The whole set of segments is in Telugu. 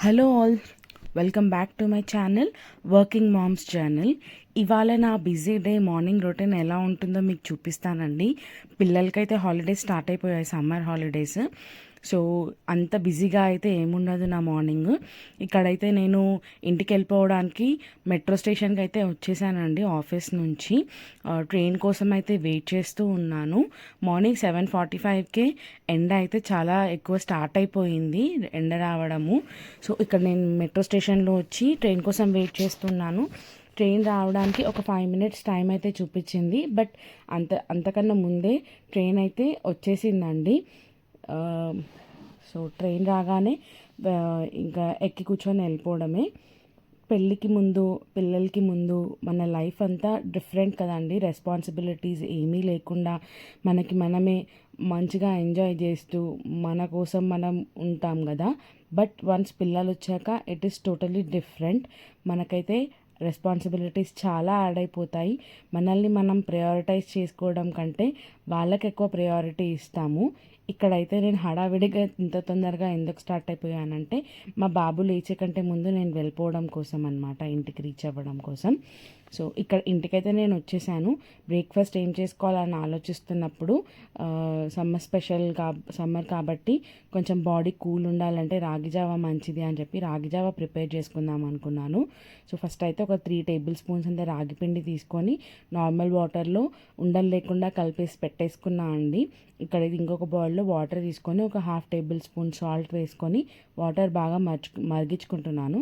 Hello all, welcome back to my channel working moms channel. ఇవాళ నా బిజీ డే మార్నింగ్ రొటీన్ ఎలా ఉంటుందో మీకు చూపిస్తానండి. పిల్లలకైతే హాలిడేస్ స్టార్ట్ అయిపోయాయి, సమ్మర్ హాలిడేస్. సో అంత బిజీగా అయితే ఏముండదు నా మార్నింగ్. ఇక్కడైతే నేను ఇంటికి వెళ్ళిపోవడానికి మెట్రో స్టేషన్కి అయితే వచ్చేసానండి ఆఫీస్ నుంచి. ట్రైన్ కోసం అయితే వెయిట్ చేస్తూ ఉన్నాను. మార్నింగ్ 7:45కే ఎండ అయితే చాలా ఎక్కువ స్టార్ట్ అయిపోయింది, ఎండ రావడము. సో ఇక్కడ నేను మెట్రో స్టేషన్లో వచ్చి ట్రైన్ కోసం వెయిట్ చేస్తున్నాను. ట్రైన్ రావడానికి ఒక 5 minutes టైం అయితే చూపించింది, బట్ అంతకన్నా ముందే ట్రైన్ అయితే వచ్చేసిందండి. సో ట్రైన్ రాగానే ఇంకా ఎక్కి కూర్చొని వెళ్ళిపోవడమే. పెళ్ళికి ముందు, పిల్లలకి ముందు మన లైఫ్ అంతా డిఫరెంట్ కదండి. రెస్పాన్సిబిలిటీస్ ఏమీ లేకుండా మనకి మనమే మంచిగా ఎంజాయ్ చేస్తూ మన కోసం మనం ఉంటాం కదా. బట్ వన్స్ పిల్లలు వచ్చాక ఇట్ ఈస్ టోటలీ డిఫరెంట్. మనకైతే రెస్పాన్సిబిలిటీస్ చాలా యాడ్ అయిపోతాయి. మనల్ని మనం ప్రయారిటైజ్ చేసుకోవడం కంటే వాళ్ళకి ఎక్కువ ప్రయారిటీ ఇస్తాము. ఇక్కడైతే నేను హడావిడిగా ఇంత తొందరగా ఎందుకు స్టార్ట్ అయిపోయానంటే మా బాబు లేచే కంటే ముందు నేను వెళ్ళిపోవడం కోసం అనమాట, ఇంటికి రీచ్ అవ్వడం కోసం. సో ఇక్కడ ఇంటికైతే నేను వచ్చేసాను. బ్రేక్ఫాస్ట్ ఏం చేసుకోవాలని ఆలోచిస్తున్నప్పుడు సమ్మర్ కాబట్టి కొంచెం బాడీ కూల్ ఉండాలంటే రాగి జావా మంచిది అని చెప్పి రాగి జావా ప్రిపేర్ చేసుకుందాం అనుకున్నాను. సో ఫస్ట్ అయితే ఒక 3 tablespoons అంతే రాగి పిండి తీసుకొని నార్మల్ వాటర్లో ఉండలు లేకుండా కలిపేసి పెట్టేసుకున్నా అండి. ఇక్కడ ఇంకొక బౌల్లో వాటర్ తీసుకొని ఒక 1/2 tablespoon సాల్ట్ వేసుకొని వాటర్ బాగా మరిగించుకుంటున్నాను.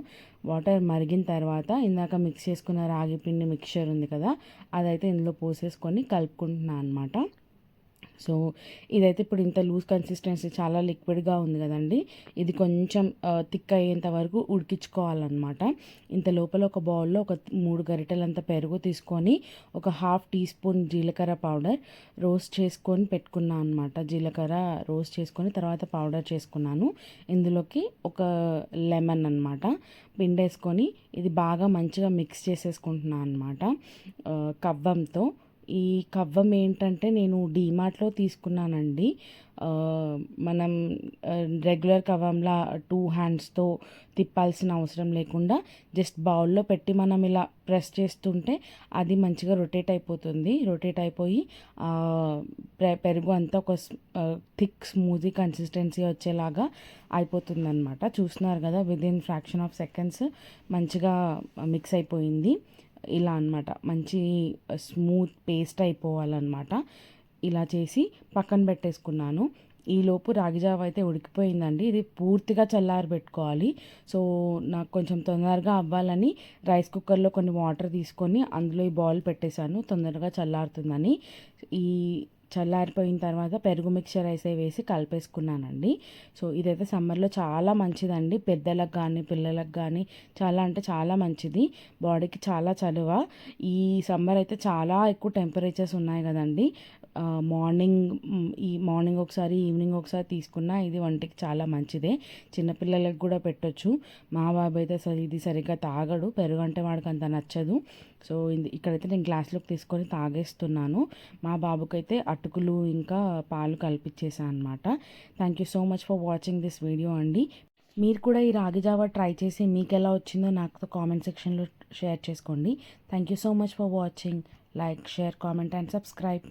వాటర్ మరిగిన తర్వాత ఇందాక మిక్స్ చేసుకున్న రాగి పిండి మిక్చర్ ఉంది కదా, అదైతే ఇందులో పోసేసుకొని కలుపుకుంటున్నాను అనమాట. సో ఇదైతే ఇప్పుడు ఇంత లూజ్ కన్సిస్టెన్సీ, చాలా లిక్విడ్గా ఉంది కదండి. ఇది కొంచెం థిక్ అయ్యేంత వరకు ఉడికించుకోవాలన్నమాట. ఇంత లోపల ఒక బౌల్లో ఒక 3 గరిటెలంత పెరుగు తీసుకొని ఒక 1/2 teaspoon జీలకర్ర పౌడర్ రోస్ట్ చేసుకొని పెట్టుకున్నాను అనమాట. జీలకర్ర రోస్ట్ చేసుకొని తర్వాత పౌడర్ చేసుకున్నాను. ఇందులోకి ఒక లెమన్ అనమాట పిండేసుకొని ఇది బాగా మంచిగా మిక్స్ చేసేసుకుంటున్నాను అనమాట కవ్వంతో. ఈ కవ్వం ఏంటంటే నేను డీమార్ట్లో తీసుకున్నానండి. మనం రెగ్యులర్ కవ్వంలా 2 handsతో తిప్పాల్సిన అవసరం లేకుండా జస్ట్ బౌల్లో పెట్టి మనం ఇలా ప్రెస్ చేస్తుంటే అది మంచిగా రొటేట్ అయిపోతుంది. రొటేట్ అయిపోయి పెరుగు అంతా ఒక థిక్ స్మూతీ కన్సిస్టెన్సీ వచ్చేలాగా అయిపోతుంది అనమాట. చూస్తున్నారు కదా, విదిన్ ఫ్రాక్షన్ ఆఫ్ సెకండ్స్ మంచిగా మిక్స్ అయిపోయింది. ఇలా అనమాట, మంచి స్మూత్ పేస్ట్ అయిపోవాలన్నమాట. ఇలా చేసి పక్కన పెట్టేసుకున్నాను. ఈలోపు రాగి జావ అయితే ఉడికిపోయిందండి. ఇది పూర్తిగా చల్లారి పెట్టుకోవాలి. సో నాకు కొంచెం తొందరగా అవ్వాలని రైస్ కుక్కర్లో కొన్ని వాటర్ తీసుకొని అందులో ఈ బౌల్ పెట్టేశాను, తొందరగా చల్లారుతుందని. ఈ చల్లారిపోయిన తర్వాత పెరుగు మిక్చర్ అయితే వేసి కలిపేసుకున్నానండి. సో ఇదైతే సమ్మర్లో చాలా మంచిదండి, పెద్దలకు కానీ పిల్లలకు కానీ చాలా అంటే చాలా మంచిది, బాడీకి చాలా చలువ. ఈ సమ్మర్ అయితే చాలా ఎక్కువ టెంపరేచర్స్ ఉన్నాయి కదండి. మార్నింగ్ ఒకసారి, ఈవినింగ్ ఒకసారి తీసుకున్నా ఇది వంటికి చాలా మంచిదే. చిన్నపిల్లలకు కూడా పెట్టొచ్చు. మా బాబు అయితే ఇది సరిగ్గా తాగడు, పెరుగు అంటే వాడికి అంత నచ్చదు. సో ఇక్కడైతే నేను గ్లాస్లోకి తీసుకొని తాగేస్తున్నాను. మా బాబుకైతే అటుకులు ఇంకా పాలు కల్పించేసాను అనమాట. Thank you so much for watching this video అండి. మీరు కూడా ఈ రాగి జావా ట్రై చేసి మీకు ఎలా వచ్చిందో నాతో కామెంట్ సెక్షన్లో షేర్ చేసుకోండి. Thank you so much for watching. Like, share, comment and subscribe.